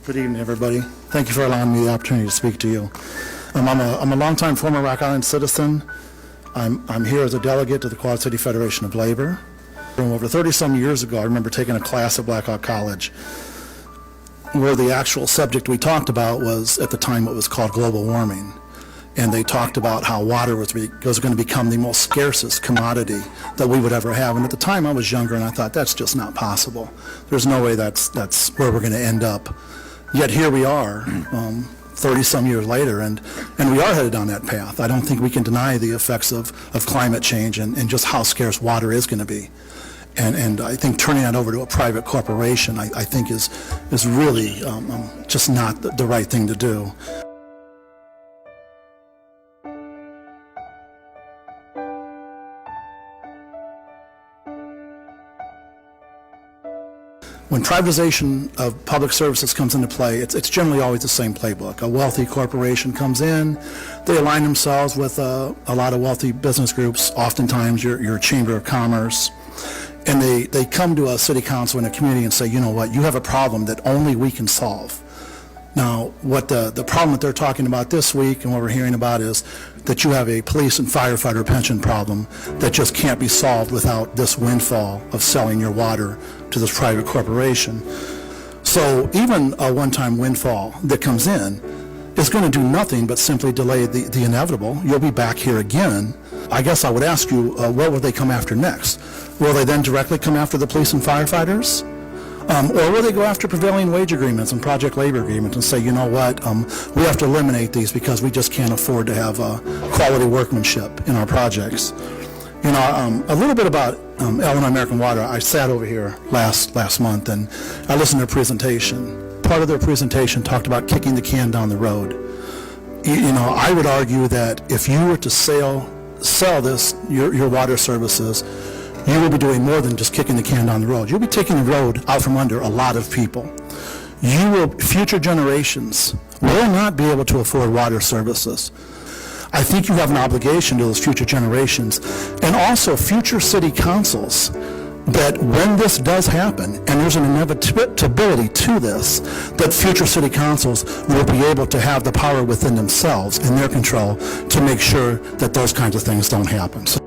Good evening, everybody. Thank you for allowing me the opportunity to speak to you. I'm a longtime former Rock Island citizen. I'm here as a delegate to the Quad City Federation of Labor. Over 30-some years ago, I remember taking a class at Blackhawk College where the actual subject we talked about was, at the time, what was called global warming. And they talked about how water was going to become the most scarcest commodity that we would ever have. And at the time, I was younger, and I thought, that's just not possible. There's no way that's where we're going to end up. Yet here we are, 30-some years later, and we are headed down that path. I don't think we can deny the effects of climate change and just how scarce water is going to be. And I think turning that over to a private corporation, I think is really just not the right thing to do. When privatization of public services comes into play, it's generally always the same playbook. A wealthy corporation comes in, they align themselves with a lot of wealthy business groups, oftentimes your Chamber of Commerce, and they come to a city council and a community and say, you know what, you have a problem that only we can solve. Now, what the problem that they're talking about this week and what we're hearing about is that you have a police and firefighter pension problem that just can't be solved without this windfall of selling your water to this private corporation. So even a one-time windfall that comes in is going to do nothing but simply delay the inevitable. You'll be back here again. I guess I would ask you, what will they come after next? Will they then directly come after the police and firefighters? Or will they go after prevailing wage agreements and project labor agreements and say, you know what, we have to eliminate these because we just can't afford to have quality workmanship in our projects. You know, a little bit about Illinois American Water. I sat over here last month and I listened to their presentation. Part of their presentation talked about kicking the can down the road. You know, I would argue that if you were to sell your water services, you will be doing more than just kicking the can down the road. You'll be taking the road out from under a lot of people. Future generations will not be able to afford water services. I think you have an obligation to those future generations and also future city councils that when this does happen, and there's an inevitability to this, that future city councils will be able to have the power within themselves, in their control, to make sure that those kinds of things don't happen. So